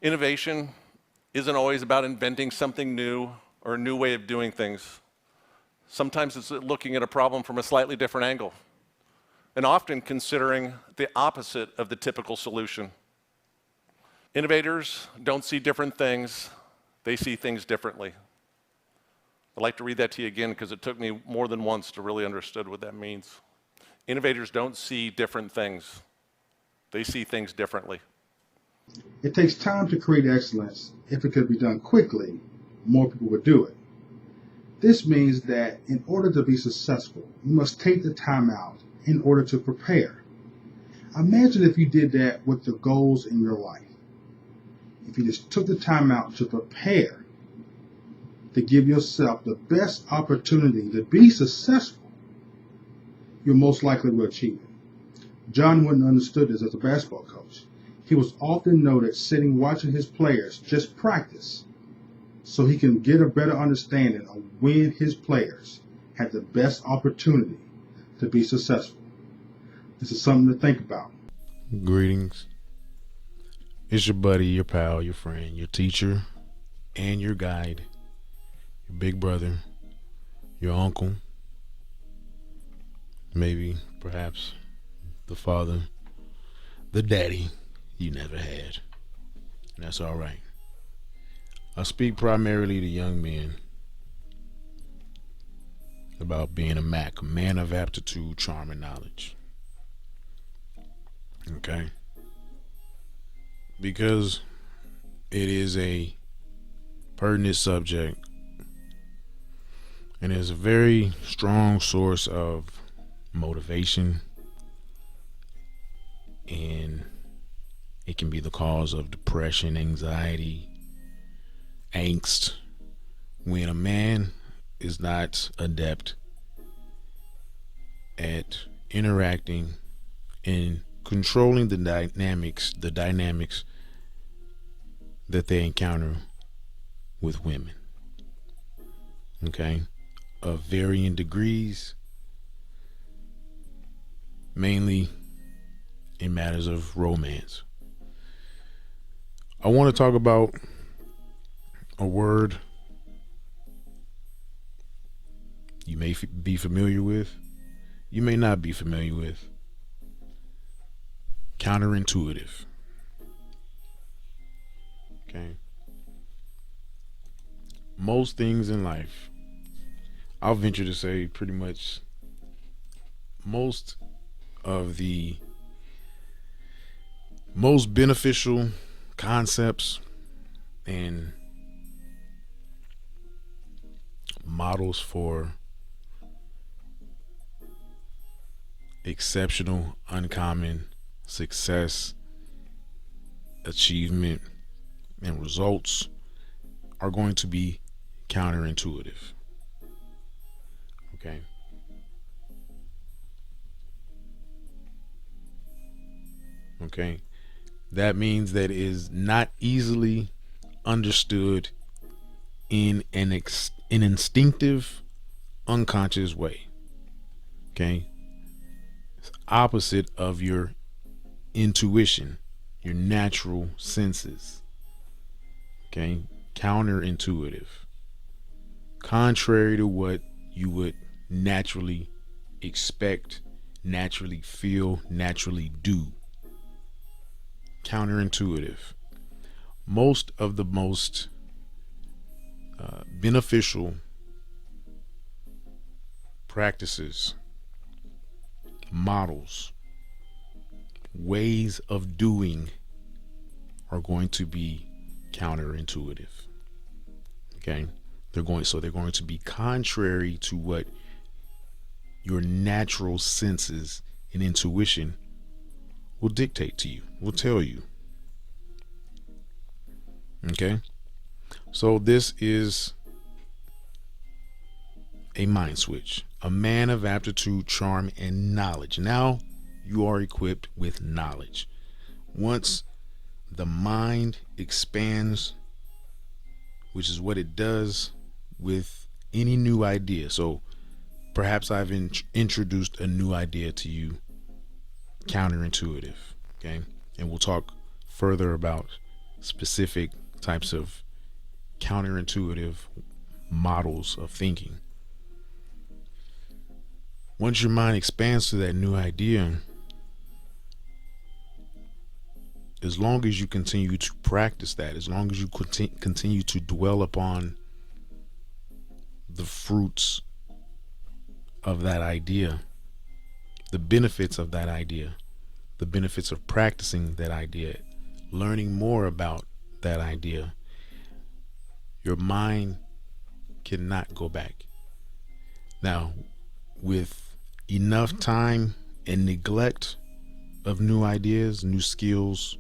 Innovation isn't always about inventing something new or a new way of doing things. Sometimes it's looking at a problem from a slightly different angle, and often considering the opposite of the typical solution. Innovators don't see different things, they see things differently. I'd like to read that to you again because it took me more than once to really understand what that means. Innovators don't see different things, they see things differently. It takes time to create excellence. If it could be done quickly, more people would do it. This means that in order to be successful, you must take the time out in order to prepare. Imagine if you did that with the goals in your life. If you just took the time out to prepare, to give yourself the best opportunity to be successful, you most likely will achieve it. John Wooden understood this as a basketball coach. He was often noted sitting watching his players just practice so he can get a better understanding of when his players had the best opportunity to be successful. This is something to think about. Greetings. It's your buddy, your pal, your friend, your teacher, and your guide, your big brother, your uncle, maybe, perhaps, the father, the daddy you never had. And that's all right. I speak primarily to young men about being a Mac, a man of aptitude, charm, and knowledge. Okay? Because it is a pertinent subject and is a very strong source of motivation, and it can be the cause of depression, anxiety, angst when a man is not adept at interacting and controlling the dynamics that they encounter with women. Okay? Of varying degrees, mainly in matters of romance. I want to talk about a word you may be familiar with, you may not be familiar with. Counterintuitive. Okay. Most things in life, I'll venture to say pretty much most of the most beneficial concepts and models for exceptional, uncommon success, achievement, and results are going to be counterintuitive. Okay. Okay. That means that it is not easily understood in an instinctive, unconscious way. Okay. It's opposite of your intuition, your natural senses. Okay. Counterintuitive. Contrary to what you would naturally expect, naturally feel, naturally do. Counterintuitive. Most of the most beneficial practices, models, ways of doing are going to be counterintuitive. Okay? They're going to be contrary to what your natural senses and intuition will dictate to you, will tell you. Okay? So this is a mind switch. A man of aptitude, charm, and knowledge. Now you are equipped with knowledge. Once the mind expands, which is what it does with any new idea. So perhaps I've introduced a new idea to you, counterintuitive. Okay? And we'll talk further about specific types of counterintuitive models of thinking. Once your mind expands to that new idea, as long as you continue to practice that, as long as you continue to dwell upon the fruits of that idea, the benefits of that idea, the benefits of practicing that idea, learning more about that idea, your mind cannot go back. Now, with enough time and neglect of new ideas, new skills,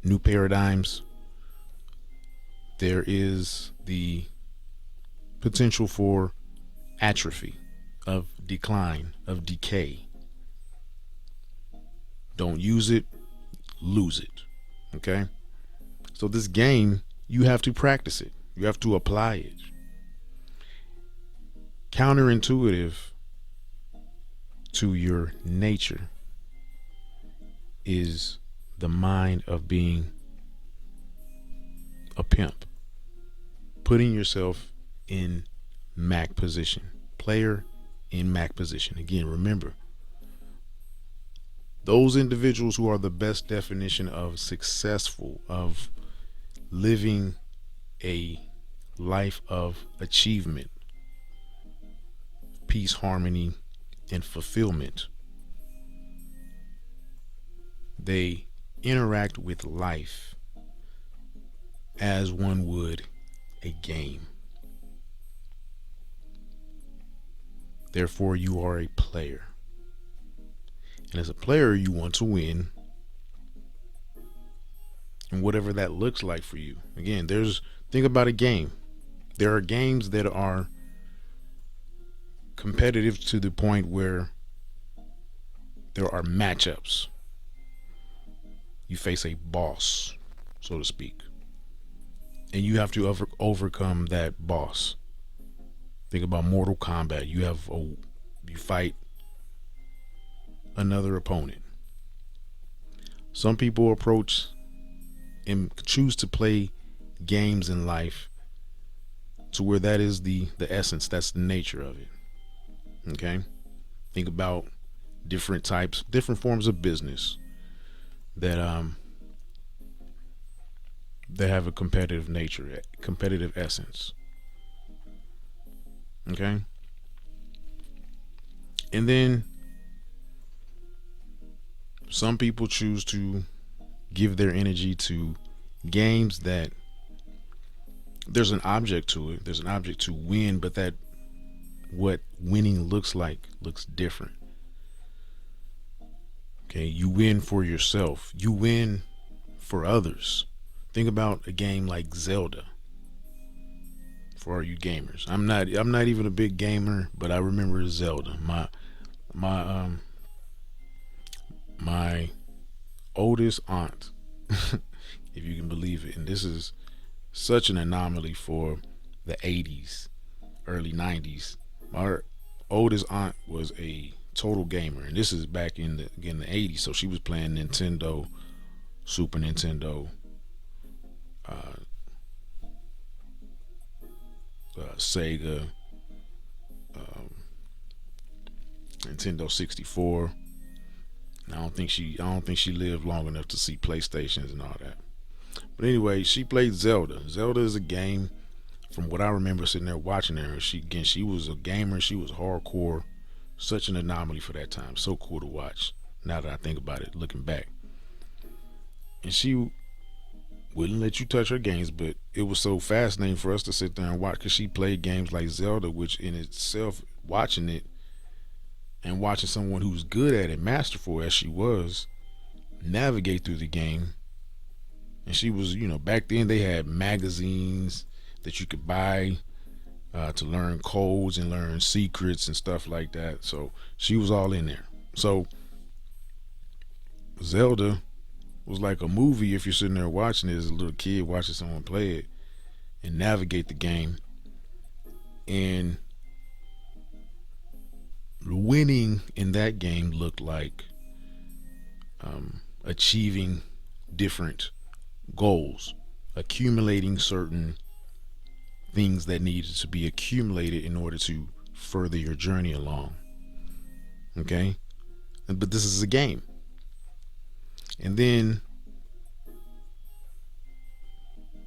new paradigms, there is the potential for atrophy, of decline, of decay. Don't use it, lose it. Okay? So this game, you have to practice it. You have to apply it. Counterintuitive to your nature is the mind of being a pimp, putting yourself in Mac position, player in Mac position. Again, remember, those individuals who are the best definition of successful, of living a life of achievement, peace, harmony, and fulfillment, they interact with life as one would a game. Therefore, you are a player. And as a player, you want to win. And whatever that looks like for you. Again, think about a game. There are games that are competitive to the point where there are matchups. You face a boss, so to speak, and you have to overcome that boss. Think about Mortal Kombat. You fight another opponent. Some people approach and choose to play games in life to where that is the essence, that's the nature of it. Okay? Think about different forms of business that have a competitive nature, competitive essence. Okay? And then some people choose to give their energy to games that there's an object to it. There's an object to win, but that what winning looks different. Okay, you win for yourself. You win for others. Think about a game like Zelda. For all you gamers, I'm not even a big gamer, but I remember Zelda. My oldest aunt, if you can believe it, and this is such an anomaly for the 80s, early 90s. My oldest aunt was a total gamer, and this is back in the 80s. So she was playing Nintendo, Super Nintendo, Sega, Nintendo 64. And I don't think she lived long enough to see PlayStations and all that. But anyway, she played Zelda. Zelda is a game, from what I remember sitting there watching her. She was a gamer. She was hardcore. Such an anomaly for that time. So cool to watch. Now that I think about it, looking back. And she wouldn't let you touch her games, but it was so fascinating for us to sit there and watch, because she played games like Zelda, which in itself, watching it and watching someone who's good at it, masterful as she was, navigate through the game. And she was, back then they had magazines that you could buy to learn codes and learn secrets and stuff like that. So she was all in there. So Zelda was like a movie if you're sitting there watching it as a little kid, watching someone play it and navigate the game. And winning in that game looked like achieving different goals, accumulating certain things that needed to be accumulated in order to further your journey along. Okay? But this is a game. And then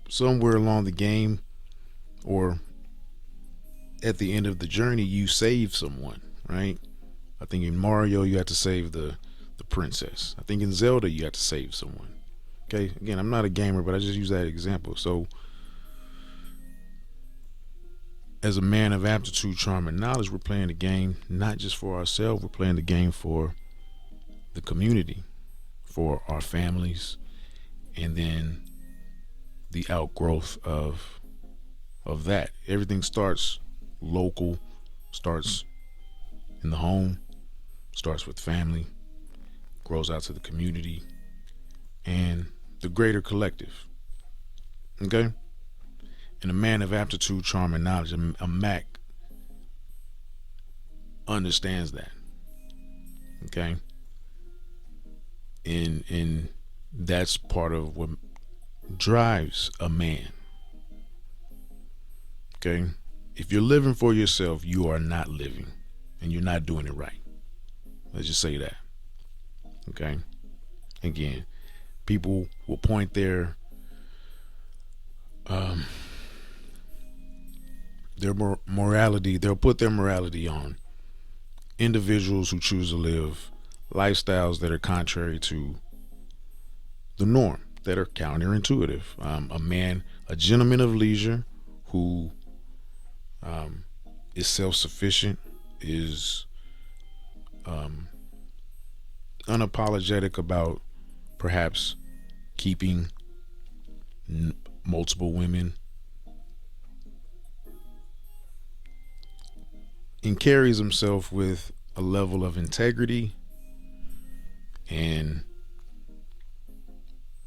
somewhere along the game, or at the end of the journey, you save someone, right? I think in Mario you have to save the princess. I think in Zelda you have to save someone. Okay, again, I'm not a gamer, but I just use that example. So as a man of aptitude, charm, and knowledge, we're playing the game not just for ourselves, we're playing the game for the community, for our families, and then the outgrowth of that. Everything starts local, starts in the home, starts with family, grows out to the community and the greater collective. Okay? And a man of aptitude, charm, and knowledge, a Mac, understands that. Okay? And that's part of what drives a man. Okay? If you're living for yourself, you are not living, and you're not doing it right. Let's just say that. Okay? Again, people will point their morality, they'll put their morality on individuals who choose to live lifestyles that are contrary to the norm, that are counterintuitive. A gentleman of leisure who is self-sufficient, is unapologetic about perhaps keeping multiple women, and carries himself with a level of integrity and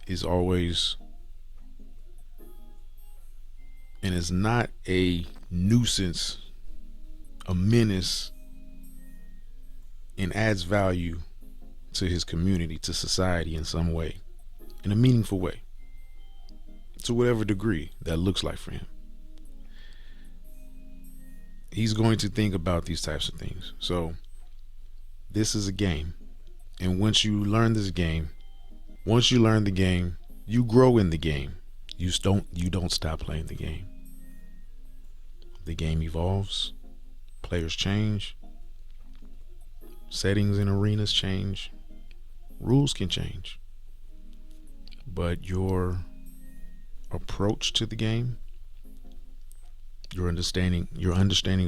is always, and is not a nuisance, a menace, and adds value to his community, to society in some way, in a meaningful way, to whatever degree that looks like for him. He's going to think about these types of things. So this is a game. And once you learn this game, once you learn the game, you grow in the game. You don't stop playing the game. The game evolves, players change, settings and arenas change, rules can change. But your approach to the game, your understanding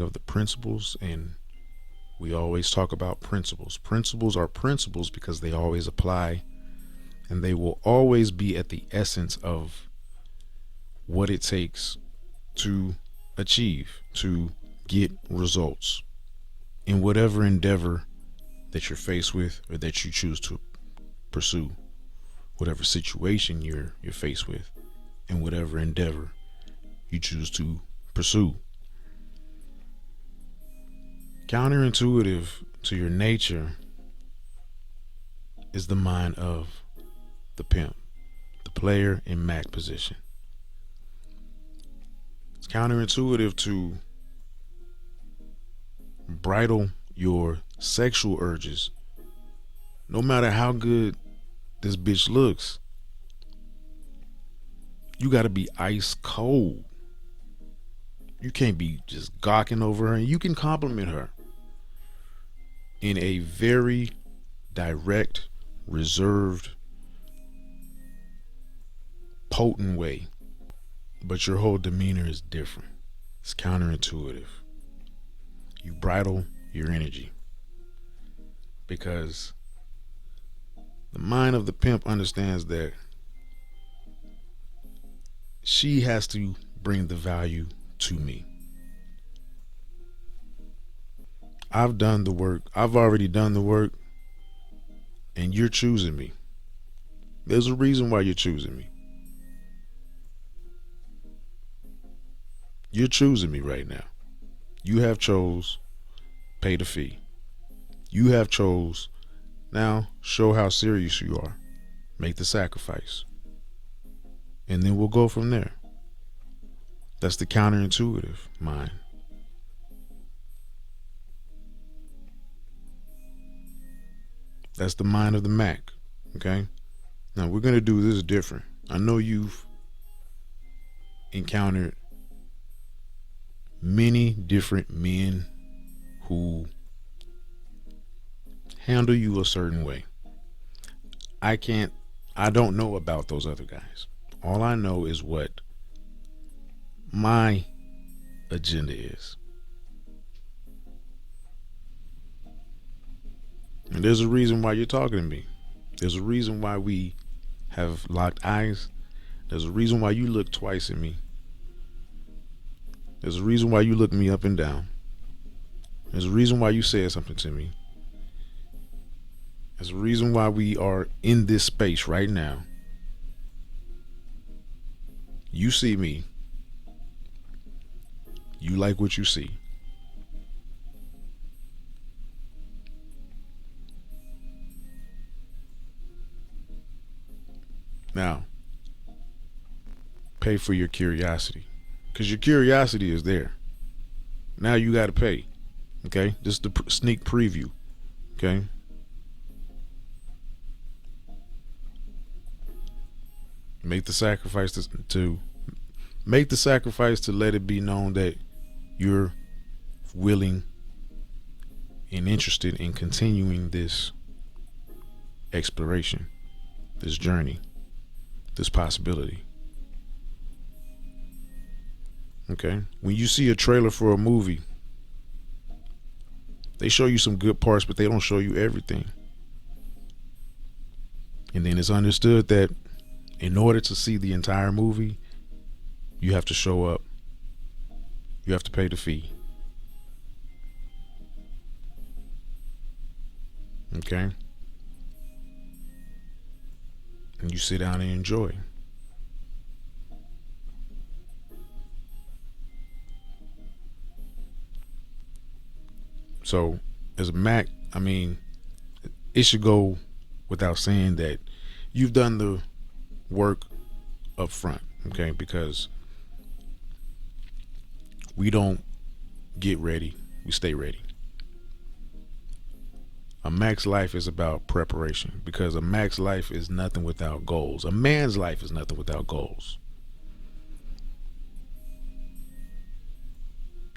of the principles, and we always talk about principles. Principles are principles because they always apply, and they will always be at the essence of what it takes to achieve, to get results in whatever endeavor that you're faced with or that you choose to pursue, whatever situation you're faced with, and whatever endeavor you choose to pursue. Counterintuitive to your nature is the mind of the pimp, the player in Mac position. It's counterintuitive to bridle your sexual urges. No matter how good this bitch looks, you gotta be ice cold. You can't be just gawking over her, and you can compliment her in a very direct, reserved, potent way. But your whole demeanor is different. It's counterintuitive. You bridle your energy because the mind of the pimp understands that she has to bring the value to me. I've done the work. I've already done the work, and you're choosing me. There's a reason why you're choosing me. You're choosing me right now. You have chose, pay the fee. You have chose, now show how serious you are. Make the sacrifice. And then we'll go from there. That's the counterintuitive mind. That's the mind of the Mac. Okay? Now we're going to do this different. I know you've encountered many different men who handle you a certain way. I don't know about those other guys. All I know is what my agenda is. And there's a reason why you're talking to me. There's a reason why we have locked eyes. There's a reason why you look twice at me. There's a reason why you look me up and down. There's a reason why you said something to me. There's a reason why we are in this space right now. You see me. You like what you see. Now, pay for your curiosity, because your curiosity is there. Now you got to pay. Okay, this is the sneak preview. Okay. Make the sacrifice to make the sacrifice to let it be known that you're willing and interested in continuing this exploration, this journey, this possibility. Okay? When you see a trailer for a movie, they show you some good parts, but they don't show you everything. And then it's understood that in order to see the entire movie, you have to show up. You have to pay the fee. Okay? And you sit down and enjoy. So, as a Mac, I mean, it should go without saying that you've done the work up front, okay? Because we don't get ready, we stay ready. A Mac's life is about preparation, because a Mac's life is nothing without goals. A man's life is nothing without goals.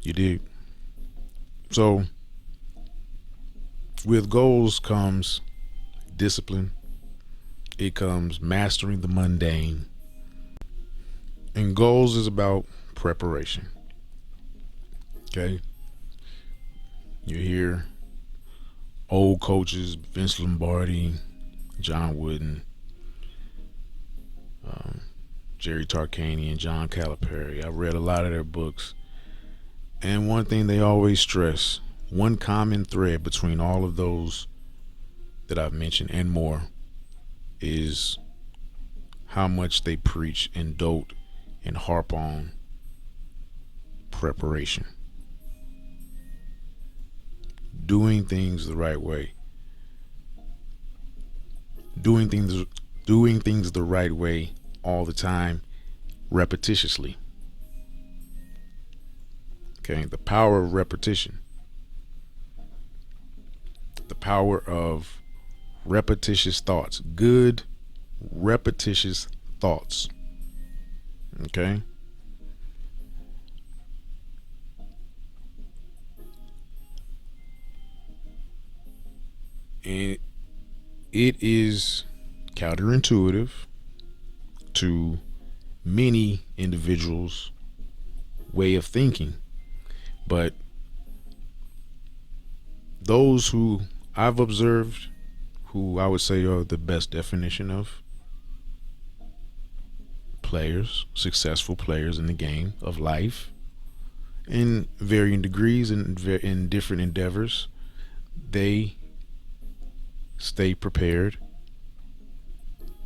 You dig? So, with goals comes discipline. It comes mastering the mundane. And goals is about preparation. Okay? You hear old coaches, Vince Lombardi, John Wooden, Jerry Tarkanian, John Calipari. I've read a lot of their books. And one thing they always stress, one common thread between all of those that I've mentioned and more, is how much they preach and dote and harp on preparation. Doing things the right way. Doing things the right way all the time, repetitiously. Okay, the power of repetition. The power of repetitious thoughts. Good, repetitious thoughts. Okay? And it is counterintuitive to many individuals' way of thinking. But those who I've observed, who I would say are the best definition of players, successful players in the game of life, in varying degrees and in different endeavors, they stay prepared,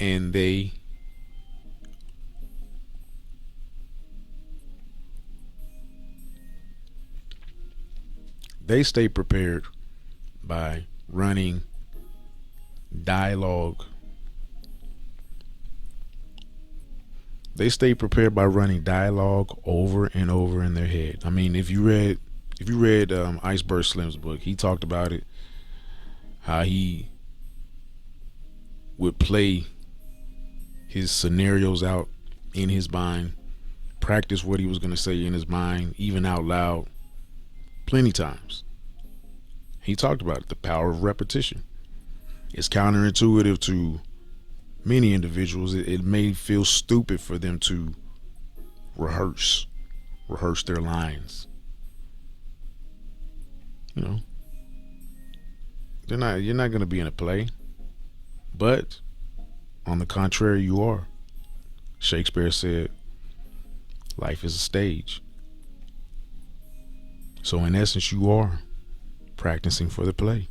and they stay prepared by running dialogue They stay prepared by running dialogue over and over in their head. I mean, if you read Iceberg Slim's book, he talked about it, how he would play his scenarios out in his mind, practice what he was going to say in his mind, even out loud, plenty times. He talked about it, the power of repetition. It's counterintuitive to many individuals. It may feel stupid for them to rehearse their lines. You know, you're not going to be in a play, but on the contrary, you are. Shakespeare said, life is a stage. So in essence, you are practicing for the play.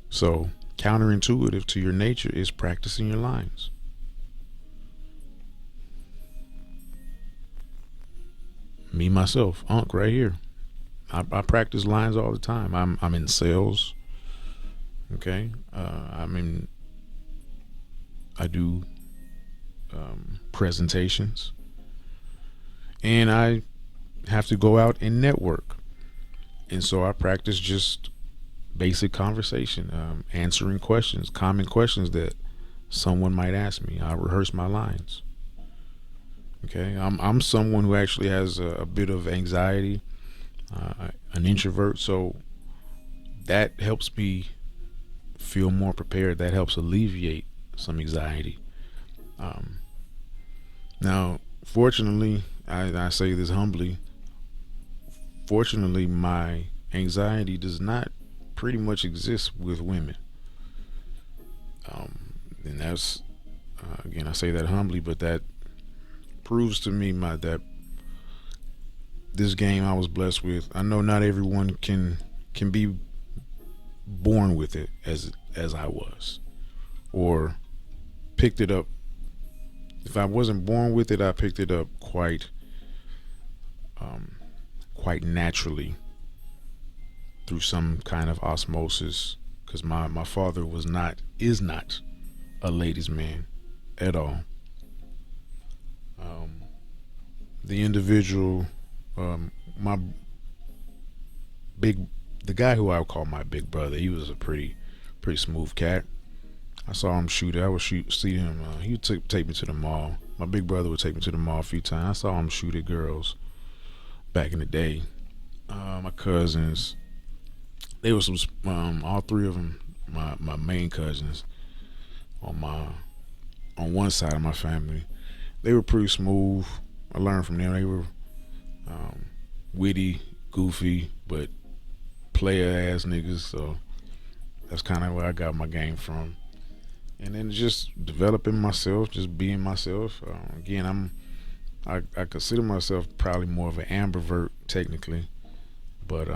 So counterintuitive to your nature is practicing your lines. Me, myself, Unc, right here. I practice lines all the time. I'm in sales. Okay. I do presentations, and I have to go out and network, and so I practice just basic conversation, answering questions, common questions that someone might ask me. I rehearse my lines. Okay, I'm someone who actually has a bit of anxiety, an introvert, so that helps me feel more prepared. That helps alleviate some anxiety. Now, fortunately, I say this humbly, fortunately, my anxiety does not pretty much exist with women. And that's, again, I say that humbly, but that proves to me that this game I was blessed with. I know not everyone can be born with it as I was, or picked it up. If I wasn't born with it, I picked it up quite naturally through some kind of osmosis, because my father is not a ladies' man at all. The individual, the guy who I would call my big brother, he was a pretty smooth cat. I saw him shoot. See him. He would take me to the mall. My big brother would take me to the mall a few times. I saw him shoot at girls back in the day. My cousins, they were all three of them, my main cousins on one side of my family. They were pretty smooth. I learned from them. They were witty, goofy, but player ass niggas. So that's kind of where I got my game from. And then just developing myself, just being myself. Again, I consider myself probably more of an ambivert technically, but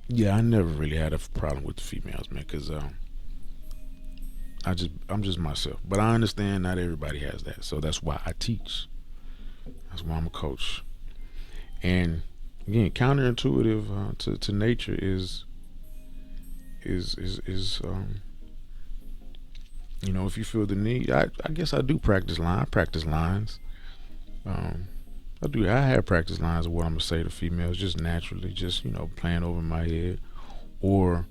yeah, I never really had a problem with the females, man, because I'm just myself. But I understand not everybody has that, so that's why I teach. That's why I'm a coach. And again, counterintuitive to nature is you know, if you feel the need, I guess I do practice lines. I practice lines. I have practice lines of what I'm gonna say to females, just naturally, just, you know, playing over my head, or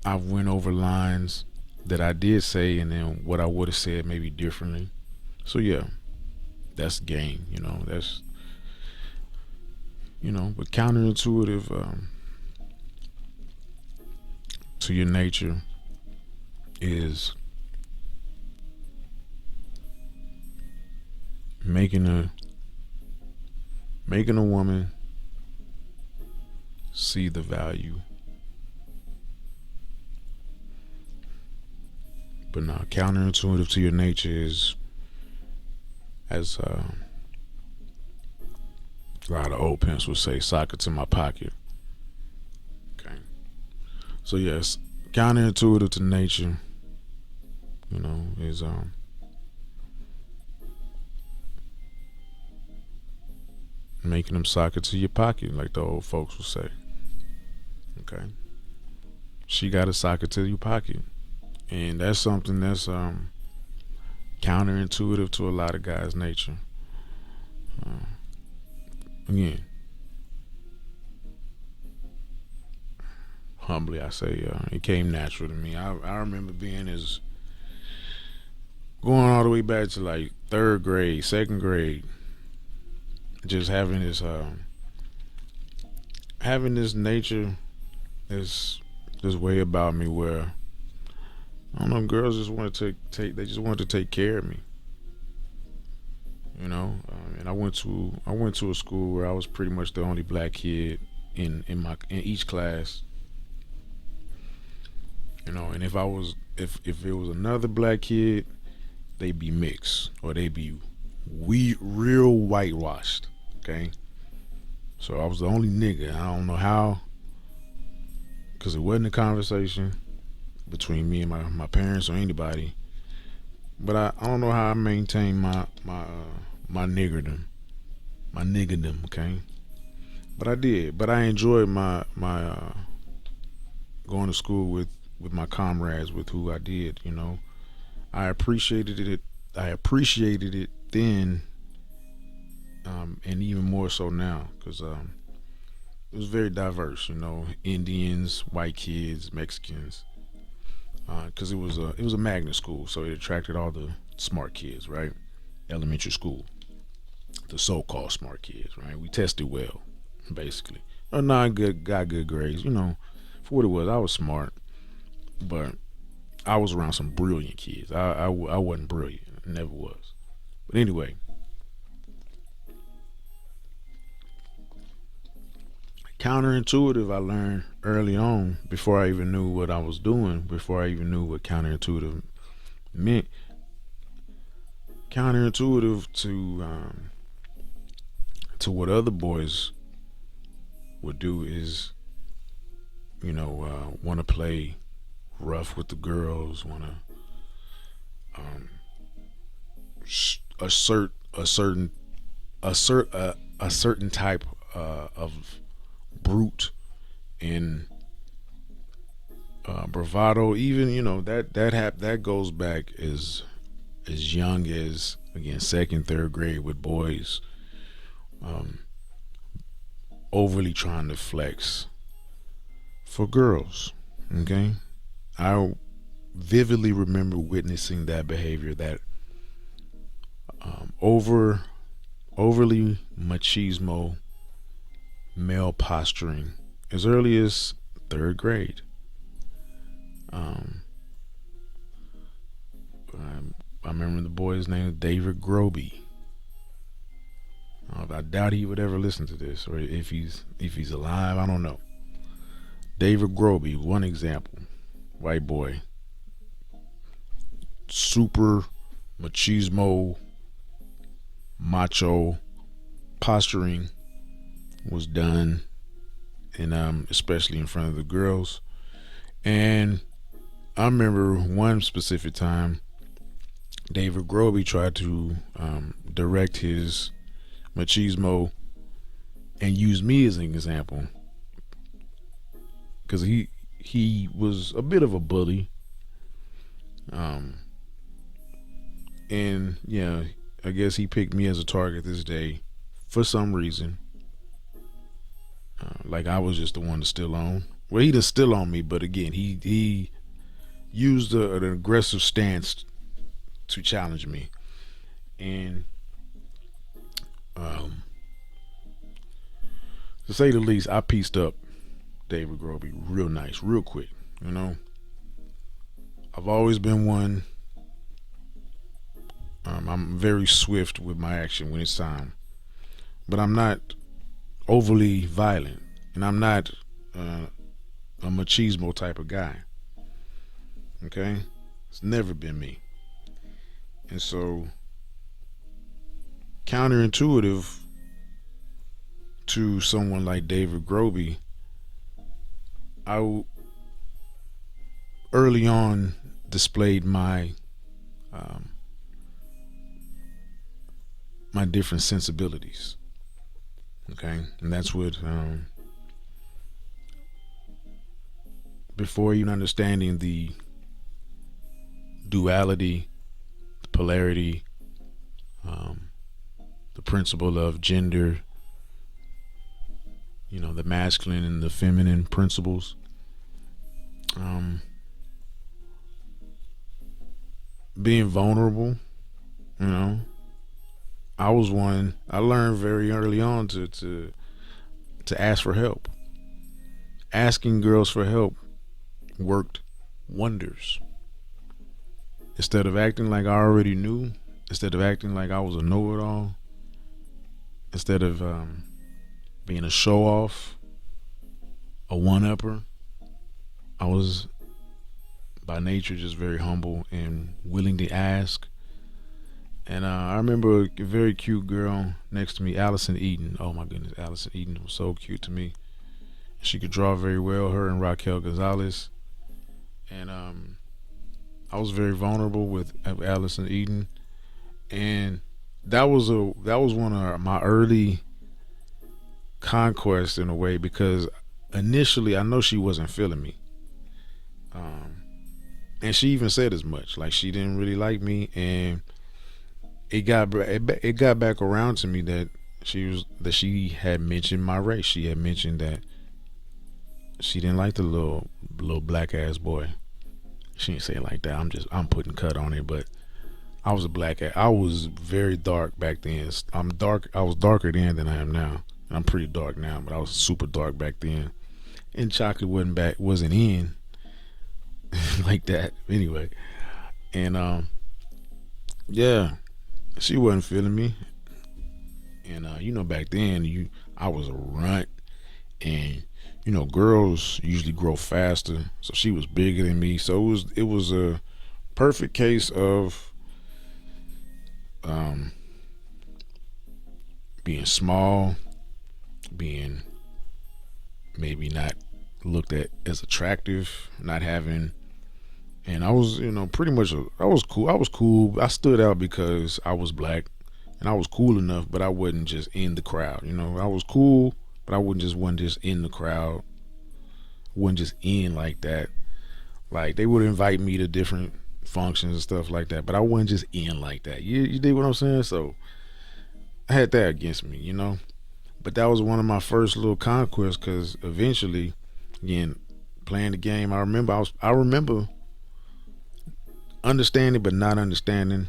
I went over lines that I did say, and then what I would have said maybe differently. So yeah, that's game. You know, that's, you know, but counterintuitive to your nature is making a woman see the value. But now, counterintuitive to your nature is, as a lot of old pimps would say, sockets in my pocket. Okay. So yes, counterintuitive to nature, you know, is making them sockets in your pocket, like the old folks would say. Okay. She got a socket to your pocket. And that's something that's counterintuitive to a lot of guys' nature. Again, humbly, I say it came natural to me. I remember being as going all the way back to like third grade, second grade, just having this nature, this way about me where I don't know, girls just wanted to take they just wanted to take care of me, you know. And I went to a school where I was pretty much the only black kid in each class, you know. And if it was another black kid, they'd be mixed or they'd be real whitewashed. Okay, so I was the only nigga. I don't know how, because it wasn't a conversation between me and my parents or anybody. But I don't know how I maintained my niggerdom, my niggerdom. Okay, but I did. But I enjoyed my going to school with my comrades, with who I did. You know, I appreciated it. I appreciated it then, and even more so now, because it was very diverse. You know, Indians, white kids, Mexicans. Because it was a magnet school, so it attracted all the smart kids, right? Elementary school, the so-called smart kids, right? We tested well, basically. Or not good, got good grades, you know. For what it was, I was smart, but I was around some brilliant kids. I wasn't brilliant, never was. But anyway, counterintuitive, I learned early on, before I even knew what I was doing, before I even knew what counterintuitive meant. Counterintuitive to what other boys would do is, you know, want to play rough with the girls, want to assert a certain type of brute and bravado. Even, you know, that goes back as young as, again, second, third grade, with boys overly trying to flex for girls. Okay, I vividly remember witnessing that behavior, that overly machismo, male posturing, as early as third grade. Um, I remember the boy's name was David Groby. I doubt he would ever listen to this, or if he's alive, I don't know. David Groby, one example, white boy, super machismo, macho posturing was done, and especially in front of the girls. And I remember one specific time, David Groby tried to direct his machismo and use me as an example, because he was a bit of a bully, and yeah, I guess he picked me as a target this day for some reason. Like I was just the one to steal on. Well, he didn't steal on me, but again, he used an aggressive stance to challenge me, and to say the least, I pieced up David Groby real nice, real quick. You know, I've always been one. I'm very swift with my action when it's time, but I'm not overly violent, and I'm not a machismo type of guy. Okay, it's never been me. And so, counterintuitive to someone like David Groby, I early on displayed my my different sensibilities. Okay, and that's what before even understanding the duality, the polarity, the principle of gender, the masculine and the feminine principles. Being vulnerable, I learned very early on to ask for help. Asking girls for help worked wonders. Instead of acting like I already knew, instead of acting like I was a know-it-all, instead of being a show-off, a one-upper, I was by nature just very humble and willing to ask. And I remember a very cute girl next to me, Allison Eaton. Oh my goodness, Allison Eaton was so cute to me. She could draw very well, her and Raquel Gonzalez. And I was very vulnerable with Allison Eaton. And that was one of my early conquests in a way, because initially I know she wasn't feeling me. And she even said as much, like she didn't really like me. And it got back around to me that she had mentioned my race. She had mentioned that she didn't like the little black ass boy. She didn't say it like that. I'm putting cut on it, but I was I was very dark back then. I was darker then than I am now. I'm pretty dark now, but I was super dark back then. And chocolate wasn't in like that anyway. And yeah, she wasn't feeling me. And back then I was a runt, and girls usually grow faster, so she was bigger than me. So it was a perfect case of being small, being maybe not looked at as attractive, not having. And I was, pretty much, I was cool. I stood out because I was black, and I was cool enough, but I wasn't just in the crowd. I was cool, but I wasn't just in the crowd. Wasn't just in like that. Like, they would invite me to different functions and stuff like that, but I wasn't just in like that. You dig what I'm saying? So I had that against me, But that was one of my first little conquests, because eventually, again, playing the game, I remember understanding but not understanding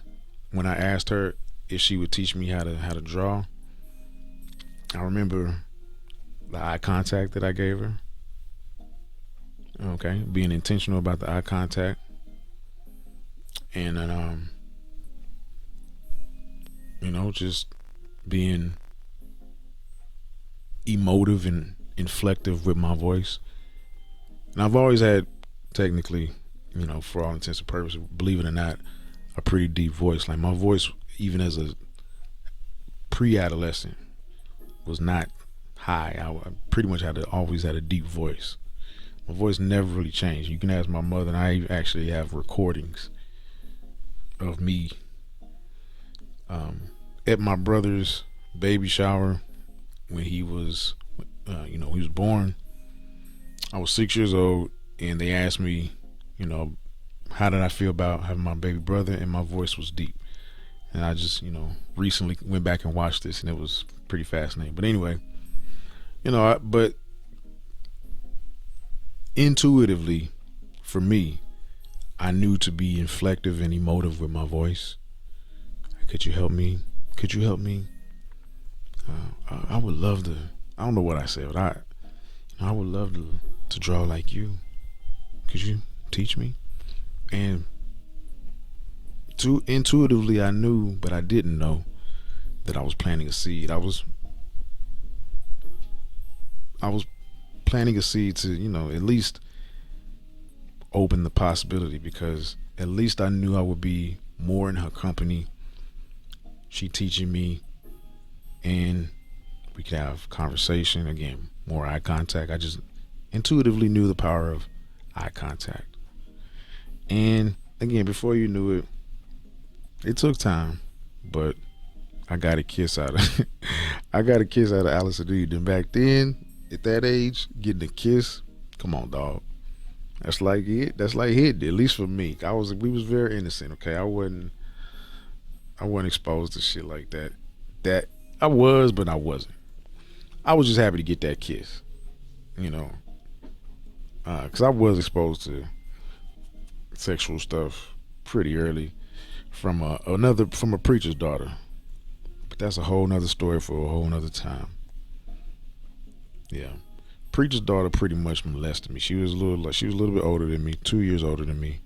when I asked her if she would teach me how to draw. I remember the eye contact that I gave her. Okay, being intentional about the eye contact. And then just being emotive and inflective with my voice. And I've always had, technically, for all intents and purposes, believe it or not, a pretty deep voice. Like, my voice, even as a pre-adolescent, was not high. I pretty much always had a deep voice. My voice never really changed. You can ask my mother, and I actually have recordings of me at my brother's baby shower when he was born. I was 6 years old, and they asked me, how did I feel about having my baby brother, and my voice was deep. And I just, recently went back and watched this, and it was pretty fascinating. But anyway, but intuitively, for me, I knew to be inflective and emotive with my voice. Could you help me? Could you help me? I would love to. I don't know what I said, but I would love to draw like you. Could you teach me? And intuitively, I knew, but I didn't know that I was planting a seed. I was planting a seed to, at least open the possibility, because at least I knew I would be more in her company. She teaching me, and we could have conversation again, more eye contact. I just intuitively knew the power of eye contact. And again, before you knew it took time, but I got a kiss out of Allison Eaton. Back then, at that age, getting a kiss, come on, dog. That's like it. That's like it. At least for me, we was very innocent. Okay, I wasn't exposed to shit like that. That I was, but I wasn't. I was just happy to get that kiss, you know, because I was exposed to sexual stuff pretty early from a preacher's daughter. But that's a whole nother story for a whole nother time. Yeah, preacher's daughter pretty much molested me. She was a little bit older than me, 2 years older than me.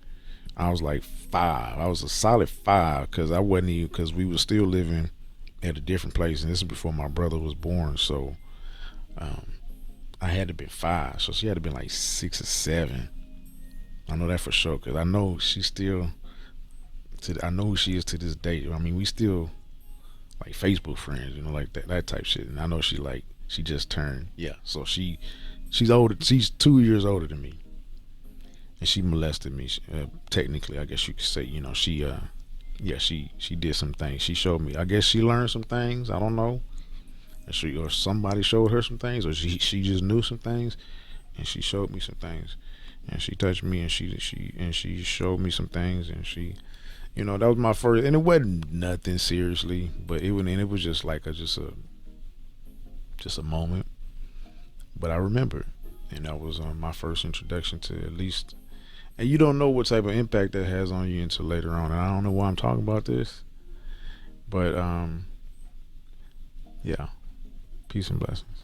I was like 5. I was a solid 5 because I wasn't even because we were still living at a different place, and this is before my brother was born. So um, I had to be 5. So she had to be like 6 or 7. I know that for sure because I know she's still. I know who she is to this day. I mean, we still like Facebook friends, like that type shit. And I know she just turned, yeah. So she's older. She's 2 years older than me, and she molested me. Technically, I guess you could say, yeah, she did some things. She showed me. I guess she learned some things. I don't know. Or somebody showed her some things, or she just knew some things, and she showed me some things, and she touched me, and she showed me some things, and that was my first, and it wasn't nothing seriously, but it was just like just a moment. But I remember, and that was my first introduction to at least. And you don't know what type of impact that has on you until later on. And I don't know why I'm talking about this, but yeah, peace and blessings.